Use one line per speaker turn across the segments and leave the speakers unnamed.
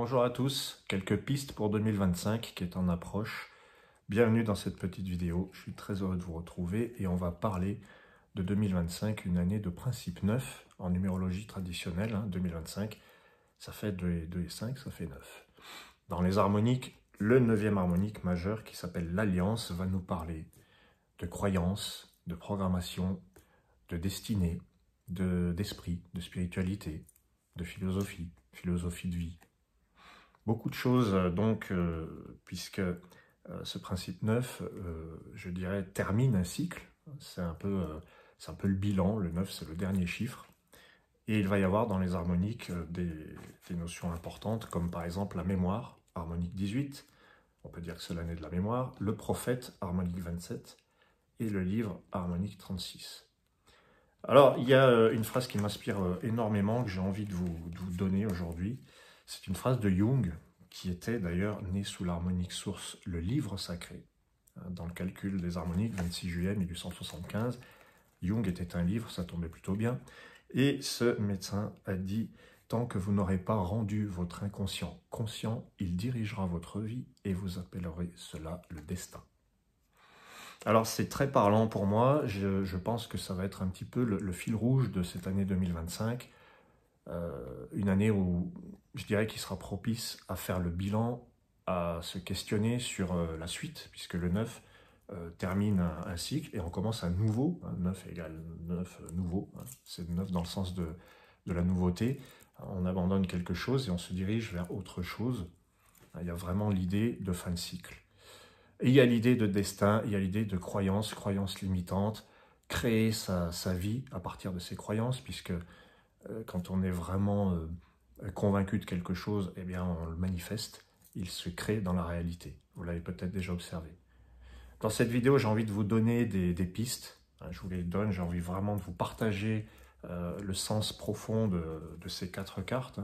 Bonjour à tous, quelques pistes pour 2025 qui est en approche. Bienvenue dans cette petite vidéo, je suis très heureux de vous retrouver et on va parler de 2025, une année de principe 9 en numérologie traditionnelle. 2025, ça fait 2 et 2 et 5, ça fait 9. Dans les harmoniques, le 9e harmonique majeur qui s'appelle l'Alliance va nous parler de croyances, de programmation, de destinée, d'esprit, de spiritualité, de philosophie de vie. Beaucoup de choses, donc, puisque ce principe 9, je dirais, termine un cycle. C'est un peu le bilan, le 9, c'est le dernier chiffre. Et il va y avoir dans les harmoniques des notions importantes, comme par exemple la mémoire, harmonique 18, on peut dire que c'est l'année de la mémoire, le prophète, harmonique 27, et le livre, harmonique 36. Alors, il y a une phrase qui m'inspire énormément, que j'ai envie de vous donner aujourd'hui. C'est une phrase de Jung, qui était d'ailleurs né sous l'harmonique source, le livre sacré. Dans le calcul des harmoniques, 26 juillet 1875, Jung était un livre, ça tombait plutôt bien. Et ce médecin a dit « Tant que vous n'aurez pas rendu votre inconscient conscient, il dirigera votre vie et vous appellerez cela le destin. » Alors c'est très parlant pour moi, je pense que ça va être un petit peu le fil rouge de cette année 2025, une année où je dirais qu'il sera propice à faire le bilan, à se questionner sur la suite, puisque le 9 termine un cycle et on commence un nouveau, 9 égale 9 nouveau, c'est 9 dans le sens de la nouveauté, on abandonne quelque chose et on se dirige vers autre chose, il y a vraiment l'idée de fin de cycle. Et il y a l'idée de destin, il y a l'idée de croyances limitantes, créer sa vie à partir de ses croyances, puisque quand on est vraiment convaincu de quelque chose, eh bien on le manifeste, il se crée dans la réalité. Vous l'avez peut-être déjà observé. Dans cette vidéo, j'ai envie de vous donner des pistes, je vous les donne, j'ai envie vraiment de vous partager le sens profond de ces 4 cartes,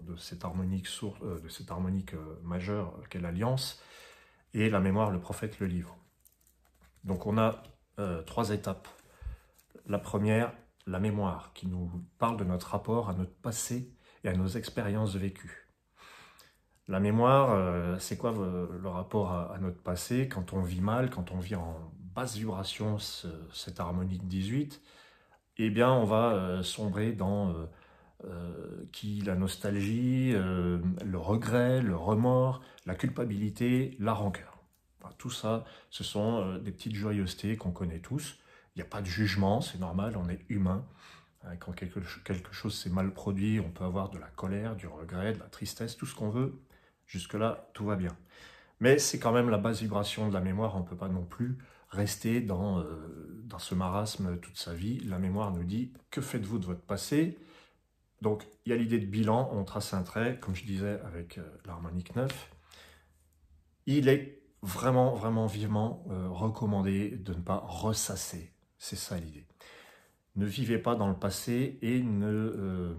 de cette harmonique, majeure qu'est l'Alliance, et la mémoire, le prophète, le livre. Donc on a 3 étapes. La première, la mémoire, qui nous parle de notre rapport à notre passé et à nos expériences vécues. La mémoire, c'est quoi le rapport à notre passé? Quand on vit mal, quand on vit en basse vibration, cette harmonique 18, eh bien on va sombrer dans la nostalgie, le regret, le remords, la culpabilité, la rancœur. Enfin, tout ça, ce sont des petites joyeusetés qu'on connaît tous. Il n'y a pas de jugement, c'est normal, on est humain. Quand quelque chose s'est mal produit, on peut avoir de la colère, du regret, de la tristesse, tout ce qu'on veut. Jusque-là, tout va bien. Mais c'est quand même la basse vibration de la mémoire, on ne peut pas non plus rester dans ce marasme toute sa vie. La mémoire nous dit, que faites-vous de votre passé? Donc, il y a l'idée de bilan, on trace un trait, comme je disais avec l'harmonique 9. Il est vraiment, vraiment vivement recommandé de ne pas ressasser. C'est ça l'idée. Ne vivez pas dans le passé et ne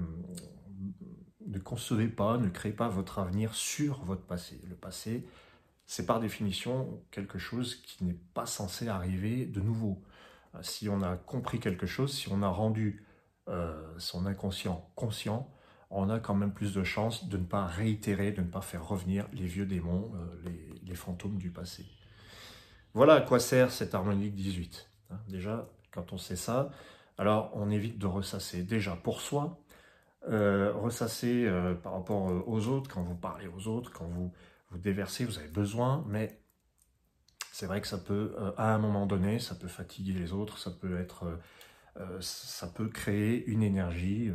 concevez pas, ne créez pas votre avenir sur votre passé. Le passé, c'est par définition quelque chose qui n'est pas censé arriver de nouveau. Si on a compris quelque chose, si on a rendu son inconscient conscient, on a quand même plus de chances de ne pas réitérer, de ne pas faire revenir les vieux démons, les fantômes du passé. Voilà à quoi sert cette harmonique 18. Déjà, quand on sait ça, alors on évite de ressasser. Déjà pour soi, ressasser par rapport aux autres, quand vous parlez aux autres, quand vous déversez, vous avez besoin, mais c'est vrai que ça peut, à un moment donné, ça peut fatiguer les autres, ça peut créer une énergie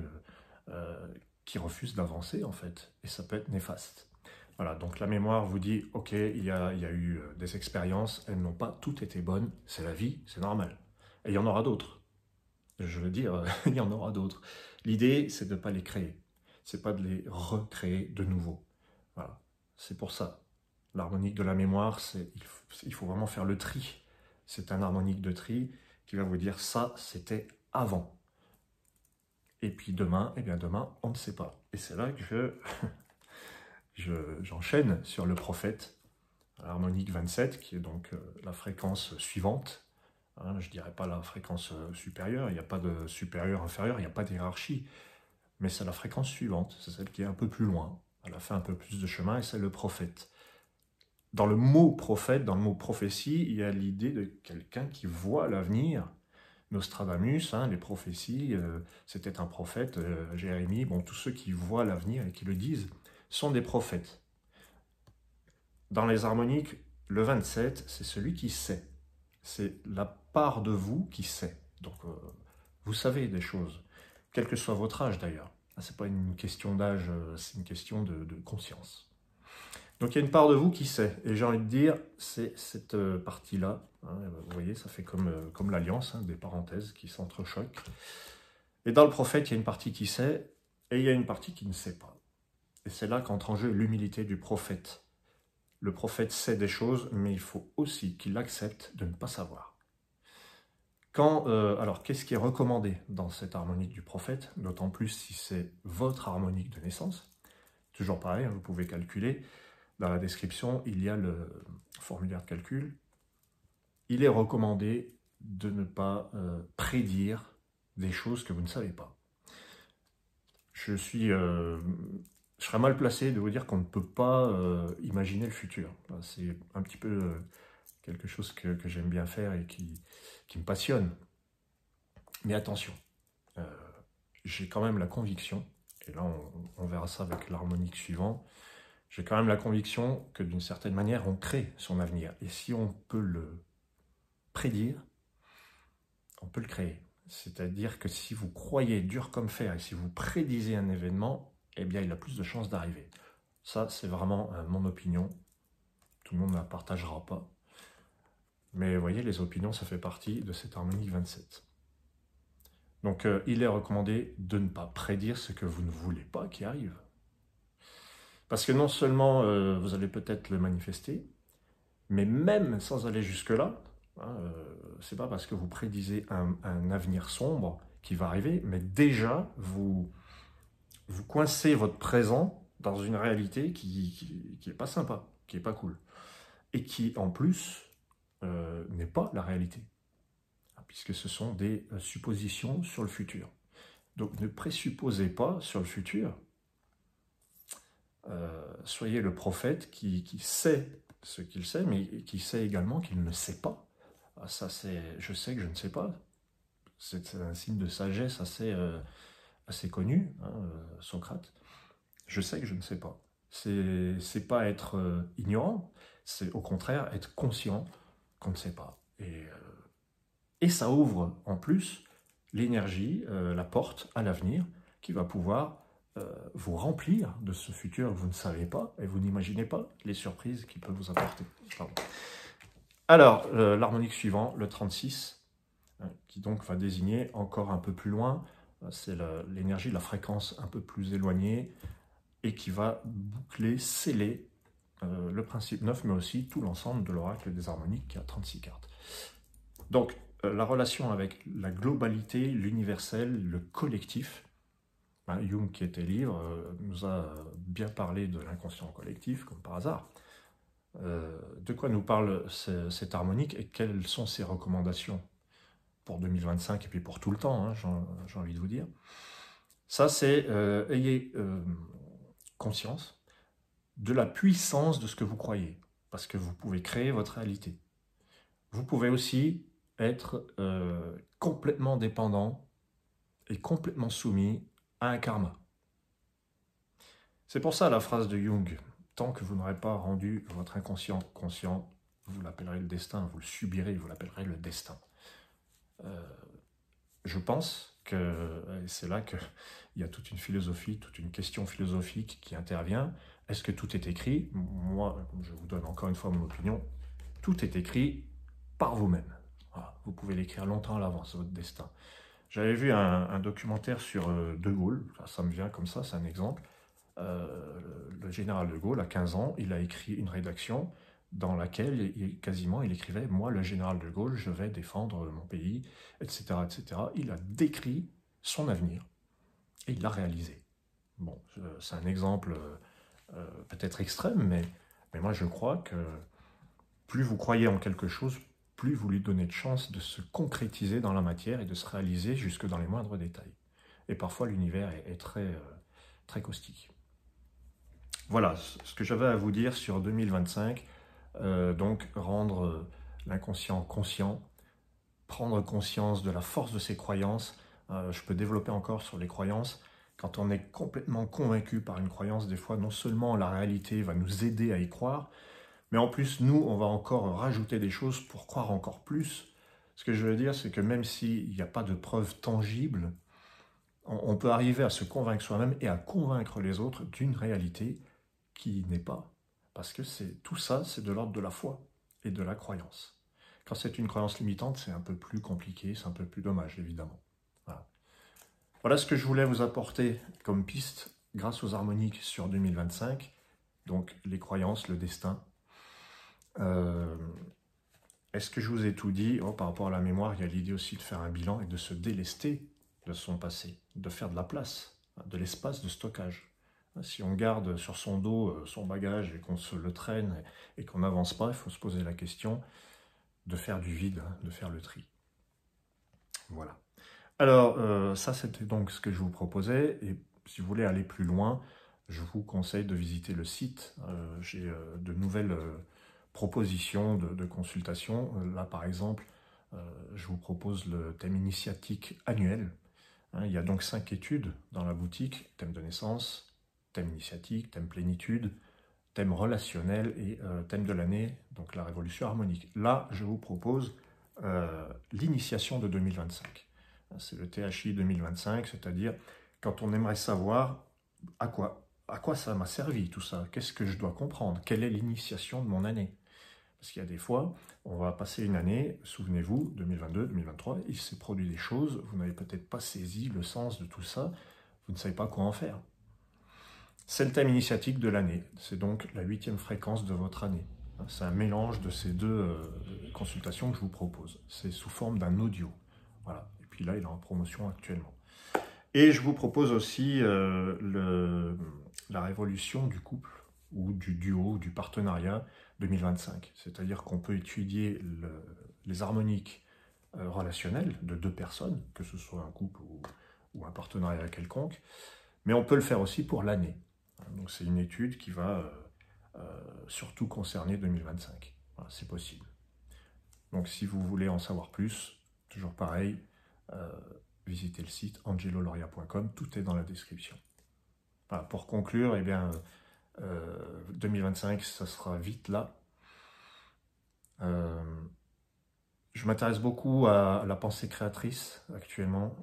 qui refuse d'avancer en fait, et ça peut être néfaste. Voilà, donc la mémoire vous dit, ok, il y a eu des expériences, elles n'ont pas toutes été bonnes, c'est la vie, c'est normal. Et il y en aura d'autres. Je veux dire, il y en aura d'autres. L'idée, c'est de ne pas les créer, c'est pas de les recréer de nouveau. Voilà, c'est pour ça. L'harmonique de la mémoire, il faut vraiment faire le tri. C'est un harmonique de tri qui va vous dire ça, c'était avant. Et puis demain, eh bien demain, on ne sait pas. Et c'est là que j'enchaîne sur le prophète, l'harmonique 27, qui est donc la fréquence suivante. Je ne dirais pas la fréquence supérieure, il n'y a pas de supérieur, inférieur, il n'y a pas de hiérarchie. Mais c'est la fréquence suivante, c'est celle qui est un peu plus loin. Elle a fait un peu plus de chemin et c'est le prophète. Dans le mot prophète, dans le mot prophétie, il y a l'idée de quelqu'un qui voit l'avenir. Nostradamus, hein, les prophéties, c'était un prophète, Jérémie, bon, tous ceux qui voient l'avenir et qui le disent sont des prophètes. Dans les harmoniques, le 27, c'est celui qui sait. C'est la part de vous qui sait. Donc, vous savez des choses, quel que soit votre âge d'ailleurs. Ce n'est pas une question d'âge, c'est une question de conscience. Donc, il y a une part de vous qui sait. Et j'ai envie de dire, c'est cette partie-là. Hein, vous voyez, ça fait comme l'alliance, hein, des parenthèses qui s'entrechoquent. Et dans le prophète, il y a une partie qui sait et il y a une partie qui ne sait pas. Et c'est là qu'entre en jeu l'humilité du prophète. Le prophète sait des choses, mais il faut aussi qu'il accepte de ne pas savoir. Alors, qu'est-ce qui est recommandé dans cette harmonique du prophète, d'autant plus si c'est votre harmonique de naissance? Toujours pareil, vous pouvez calculer. Dans la description, il y a le formulaire de calcul. Il est recommandé de ne pas prédire des choses que vous ne savez pas. Je serais mal placé de vous dire qu'on ne peut pas imaginer le futur. C'est un petit peu quelque chose que j'aime bien faire et qui me passionne. Mais attention, j'ai quand même la conviction, et là on verra ça avec l'harmonique suivante, j'ai quand même la conviction que d'une certaine manière on crée son avenir. Et si on peut le prédire, on peut le créer. C'est-à-dire que si vous croyez dur comme fer et si vous prédisez un événement, eh bien il a plus de chances d'arriver. Ça, c'est vraiment mon opinion. Tout le monde ne la partagera pas. Mais vous voyez, les opinions, ça fait partie de cette harmonique 27. Donc, il est recommandé de ne pas prédire ce que vous ne voulez pas qui arrive. Parce que non seulement vous allez peut-être le manifester, mais même sans aller jusque-là, hein, c'est pas parce que vous prédisez un avenir sombre qui va arriver, mais déjà, vous coincez votre présent dans une réalité qui est pas sympa, qui est pas cool. Et qui, en plus, n'est pas la réalité. Puisque ce sont des suppositions sur le futur. Donc ne présupposez pas sur le futur. Soyez le prophète qui sait ce qu'il sait, mais qui sait également qu'il ne sait pas. Ça, c'est, je sais que je ne sais pas. C'est un signe de sagesse assez connu, hein, Socrate. Je sais que je ne sais pas. C'est pas être ignorant, c'est au contraire être conscient qu'on ne sait pas. Et ça ouvre en plus l'énergie, la porte à l'avenir qui va pouvoir vous remplir de ce futur que vous ne savez pas et vous n'imaginez pas les surprises qu'il peut vous apporter. Pardon. Alors, l'harmonique suivant, le 36, hein, qui donc va désigner encore un peu plus loin, c'est l'énergie, la fréquence un peu plus éloignée et qui va boucler, sceller le principe 9, mais aussi tout l'ensemble de l'oracle des harmoniques qui a 36 cartes. Donc, la relation avec la globalité, l'universel, le collectif. Hein, Jung, qui était libre, nous a bien parlé de l'inconscient collectif, comme par hasard. De quoi nous parle cette harmonique et quelles sont ses recommandations pour 2025 et puis pour tout le temps, hein, j'ai envie de vous dire. Ça, c'est ayez conscience de la puissance de ce que vous croyez, parce que vous pouvez créer votre réalité. Vous pouvez aussi être complètement dépendant et complètement soumis à un karma. C'est pour ça la phrase de Jung, tant que vous n'aurez pas rendu votre inconscient conscient, vous l'appellerez le destin, vous le subirez, vous l'appellerez le destin. Je pense que c'est là qu'il y a toute une philosophie, toute une question philosophique qui intervient. Est-ce que tout est écrit? Moi, je vous donne encore une fois mon opinion. Tout est écrit par vous-même. Voilà. Vous pouvez l'écrire longtemps à l'avance, votre destin. J'avais vu un documentaire sur De Gaulle, ça me vient comme ça, c'est un exemple. Le général de Gaulle, à 15 ans, il a écrit une rédaction dans laquelle il écrivait « Moi, le général de Gaulle, je vais défendre mon pays, etc. etc. » Il a décrit son avenir et il l'a réalisé. Bon, c'est un exemple peut-être extrême, mais moi je crois que plus vous croyez en quelque chose, plus vous lui donnez de chance de se concrétiser dans la matière et de se réaliser jusque dans les moindres détails. Et parfois l'univers est très, très caustique. Voilà ce que j'avais à vous dire sur 2025. Donc rendre l'inconscient conscient, prendre conscience de la force de ses croyances. Je peux développer encore sur les croyances. Quand on est complètement convaincu par une croyance, des fois, non seulement la réalité va nous aider à y croire, mais en plus, nous, on va encore rajouter des choses pour croire encore plus. Ce que je veux dire, c'est que même s'il n'y a pas de preuves tangibles, on peut arriver à se convaincre soi-même et à convaincre les autres d'une réalité qui n'est pas. Parce que tout ça, c'est de l'ordre de la foi et de la croyance. Quand c'est une croyance limitante, c'est un peu plus compliqué, c'est un peu plus dommage, évidemment. Voilà ce que je voulais vous apporter comme piste grâce aux harmoniques sur 2025. Donc, les croyances, le destin. Est-ce que je vous ai tout dit? Par rapport à la mémoire, il y a l'idée aussi de faire un bilan et de se délester de son passé, de faire de la place, de l'espace de stockage. Si on garde sur son dos son bagage et qu'on se le traîne et qu'on n'avance pas, il faut se poser la question de faire du vide, de faire le tri. Voilà. Alors, ça c'était donc ce que je vous proposais, et si vous voulez aller plus loin, je vous conseille de visiter le site. J'ai de nouvelles propositions de consultation. Là par exemple, je vous propose le thème initiatique annuel. Il y a donc 5 études dans la boutique: thème de naissance, thème initiatique, thème plénitude, thème relationnel et thème de l'année, donc la révolution harmonique. Là, je vous propose l'initiation de 2025. C'est le THI 2025, c'est-à-dire quand on aimerait savoir à quoi ça m'a servi tout ça, qu'est-ce que je dois comprendre, quelle est l'initiation de mon année. Parce qu'il y a des fois, on va passer une année, souvenez-vous, 2022, 2023, il s'est produit des choses, vous n'avez peut-être pas saisi le sens de tout ça, vous ne savez pas quoi en faire. C'est le thème initiatique de l'année, c'est donc la 8e fréquence de votre année. C'est un mélange de ces deux consultations que je vous propose. C'est sous forme d'un audio. Voilà. Et puis là, il est en promotion actuellement. Et je vous propose aussi la révolution du couple, ou du duo, du partenariat 2025. C'est-à-dire qu'on peut étudier les harmoniques relationnelles de 2 personnes, que ce soit un couple ou un partenariat quelconque, mais on peut le faire aussi pour l'année. Donc c'est une étude qui va surtout concerner 2025. Voilà, c'est possible. Donc si vous voulez en savoir plus, toujours pareil, visitez le site angeloloria.com, tout est dans la description. Voilà, pour conclure, eh bien, 2025, ça sera vite là. Je m'intéresse beaucoup à la pensée créatrice actuellement,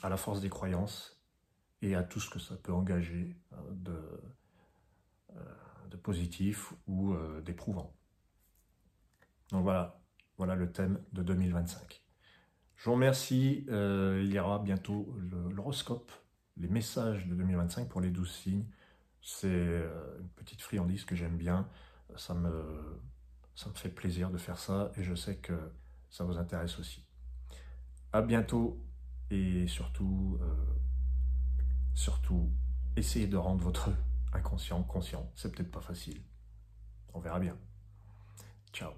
à la force des croyances et à tout ce que ça peut engager de positif ou d'éprouvant. Donc voilà le thème de 2025. Je vous remercie, il y aura bientôt l'horoscope, les messages de 2025 pour les 12 signes. C'est une petite friandise que j'aime bien, ça me fait plaisir de faire ça et je sais que ça vous intéresse aussi. À bientôt et surtout, essayez de rendre votre inconscient conscient. C'est peut-être pas facile. On verra bien. Ciao.